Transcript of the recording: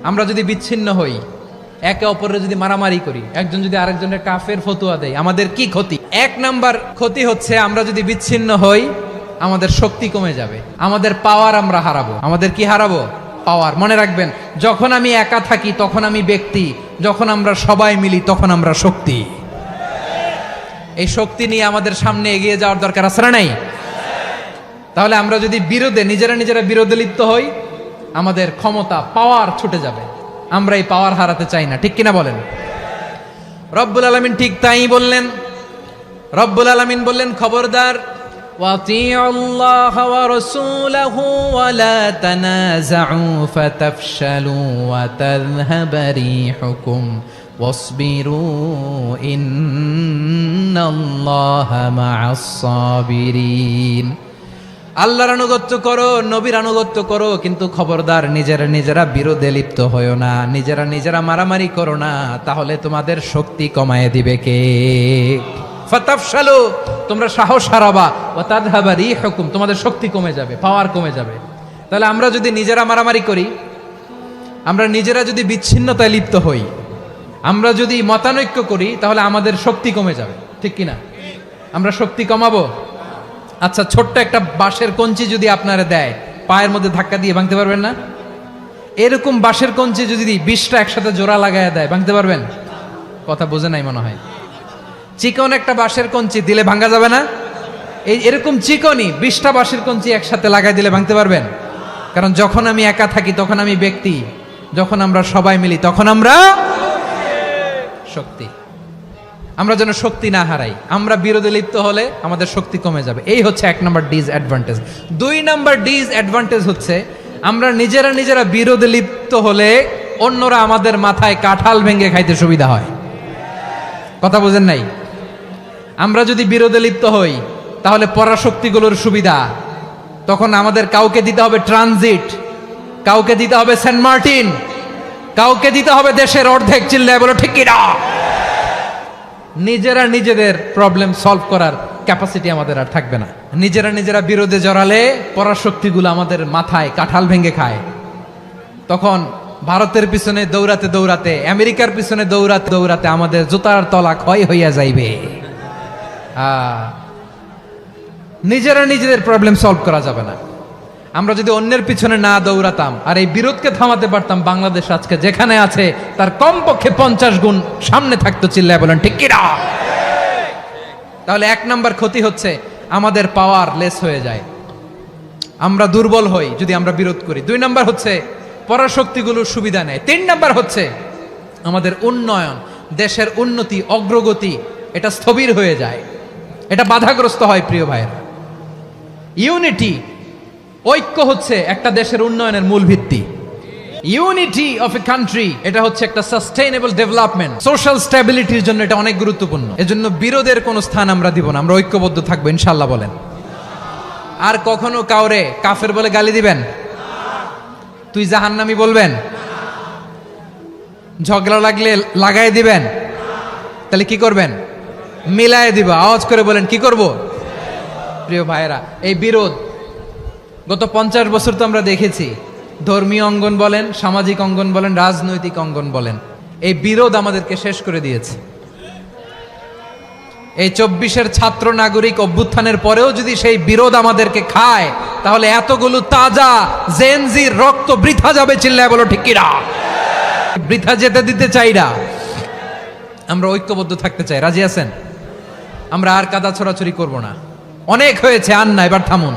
আমরা যদি বিচ্ছিন্ন হই, একে অপরের যদি মারামারি করি, একজন যদি আরেকজনের কাফের ফতুয়া দেয়, আমাদের কি ক্ষতি? এক নাম্বার ক্ষতি হচ্ছে আমরা যদি বিচ্ছিন্ন হই, আমাদের শক্তি কমে যাবে, আমাদের পাওয়ার আমরা হারাবো। আমাদের কি হারাবো? পাওয়ার। মনে রাখবেন, যখন আমি একা থাকি তখন আমি ব্যক্তি, যখন আমরা সবাই মিলি তখন আমরা শক্তি। এই শক্তি নিয়ে আমাদের সামনে এগিয়ে যাওয়ার দরকার আছে না নাই? তাহলে আমরা যদি নিজেরা বিরোধে লিপ্ত হই, আমাদের ক্ষমতা, পাওয়ার ছুটে যাবে। আমরা এই পাওয়ার হারাতে চাই না, ঠিক কিনা বলেন? রব্বুল আলামিন ঠিক তাই বললেন। রব্বুল আলামিন বললেন, খবরদার, ওয়াতিউল্লাহ ওয়া রাসূলাহু ওয়া লা তানাযাউ ফাতাফশালু ওয়া তাযহাবা রিহুকুম ওয়াসবিরু ইন্নাল্লাহা মা'আস সাবিরিন। আল্লাহর আনুগত্য করো, নবীর আনুগত্য করো, কিন্তু খবরদার নিজেরা বিরোধে লিপ্ত হয়ো না, নিজেরা মারামারি করো না, তাহলে তোমাদের শক্তি কমায় দিবে কে? ফাতাফশালু, তোমরা সাহস হারাবা, ওয়া তাযহাবা রিহুকুম, তোমাদের শক্তি কমে যাবে, পাওয়ার কমে যাবে। তাহলে আমরা যদি নিজেরা মারামারি করি, আমরা নিজেরা যদি বিচ্ছিন্নতায় লিপ্ত হই, আমরা যদি মতানৈক্য করি, তাহলে আমাদের শক্তি কমে যাবে, ঠিক কিনা? আমরা শক্তি কমাবো। আচ্ছা, ছোট্ট একটা বাঁশের কঞ্চি যদি আপনারা দেয়, পায়ের মধ্যে ধাক্কা দিয়ে ভাঙতে পারবেন না? এরকম বাঁশের কঞ্চি যদি 20টা একসাথে জোড়া লাগায় দেয়, ভাঙতে পারবেন? কথা বোঝে নাই মনে হয়। চিকন একটা বাঁশের কঞ্চি দিলে ভাঙা যাবে না? এরকম চিকনই 20টা বাঁশের কঞ্চি একসাথে লাগাই দিলে ভাঙতে পারবেন? কারণ যখন আমি একা থাকি তখন আমি ব্যক্তি, যখন আমরা সবাই মিলি তখন আমরা শক্তি। আমরা যেন শক্তি না হারাই। আমরা বিরোধে লিপ্ত হলে আমাদের শক্তি কমে যাবে। এই হচ্ছে 1 নম্বর ডিসঅ্যাডভান্টেজ। 2 নম্বর ডিসঅ্যাডভান্টেজ হচ্ছে, আমরা নিজেরা বিরোধে লিপ্ত হলে অন্যরা আমাদের মাথায় কাঁঠাল ভেঙে খাইতে সুবিধা হয়। কথা বোঝেন নাই? আমরা যদি বিরোধে লিপ্ত হই, তাহলে পরাশক্তিগুলোর সুবিধা, তখন আমাদের কাউকে দিতে হবে ট্রানজিট, কাউকে দিতে হবে সেন্ট মার্টিন, কাউকে দিতে হবে দেশের অর্ধেক। চিল্লায় বলো ঠিক কিনা? নিজেদের প্রবলেম সলভ করার ক্যাপাসিটি আমাদের আর থাকবে না। নিজেরা বিরোধে জড়ালে পরাশক্তিগুলো আমাদের মাথায় কাঁঠাল ভেঙে খায়। তখন ভারতের পিছনে দৌড়াতে, আমেরিকার পিছনে দৌড়াতে আমাদের জুতার তলা ক্ষয় হইয়া যাইবে। নিজেদের প্রবলেম সলভ করা যাবে না। আমরা যদি অন্যের পিছনে না দৌড়াতাম আর এই বিরোধকে থামাতে পারতাম, বাংলাদেশ আজকে যেখানে আছে তার কমপক্ষে 50 গুণ সামনে থাকতো। চিল্লায় বলেন ঠিক কিনা? তাহলে 1 নাম্বার ক্ষতি হচ্ছে, আমাদের পাওয়ার লেস হয়ে যায়, আমরা দুর্বল হই যদি আমরা বিরোধ করি। 2 নাম্বার হচ্ছে, পরাশক্তিগুলোর সুবিধা নেয়। 3 নাম্বার হচ্ছে, আমাদের উন্নয়ন, দেশের উন্নতি, অগ্রগতি, এটা স্থবির হয়ে যায়, এটা বাধাগ্রস্ত হয়। প্রিয় ভাইয়েরা, ইউনিটি, ঐক্য হচ্ছে একটা দেশের উন্নয়নের মূল ভিত্তি। ইউনিটি অফ এ কান্ট্রি, এটা হচ্ছে একটা সাস্টেইনেবল ডেভেলপমেন্ট, সোশ্যাল স্ট্যাবিলিটির জন্য এটা অনেক গুরুত্বপূর্ণ। এজন্য বিরোধের কোনো স্থান আমরা দিব না, আমরা ঐক্যবদ্ধ থাকবো ইনশাআল্লাহ। বলেন। আর কখনো কাউরে কাফের বলে গালি দিবেন? তুই জাহান্নামী বলবেন? ঝগড়া লাগলে লাগাই দিবেন? তাহলে কি করবেন? মিলায় দিবা। আওয়াজ করে বলেন, কি করব? প্রিয় ভাইয়েরা, এই বিরোধ গত 50 বছর তো আমরা দেখেছি, ধর্মীয় অঙ্গন বলেন, সামাজিক অঙ্গন বলেন, রাজনৈতিক অঙ্গন বলেন, এই বিরোধ আমাদেরকে শেষ করে দিয়েছে। এই 24-এর ছাত্র নাগরিক অভ্যুত্থানের পরেও যদি সেই বিরোধ আমাদেরকে খায়, তাহলে এতগুলো তাজা জেনজির রক্ত বৃথা যাবে। চিল্লায় বলো ঠিক কিনা? বৃথা যেতে দিতে চাই না, আমরা ঐক্যবদ্ধ থাকতে চাই। রাজি আছেন? আমরা আর কাদা ছোড়াছড়ি করব না। অনেক হয়েছে, আর না, এবার থামুন।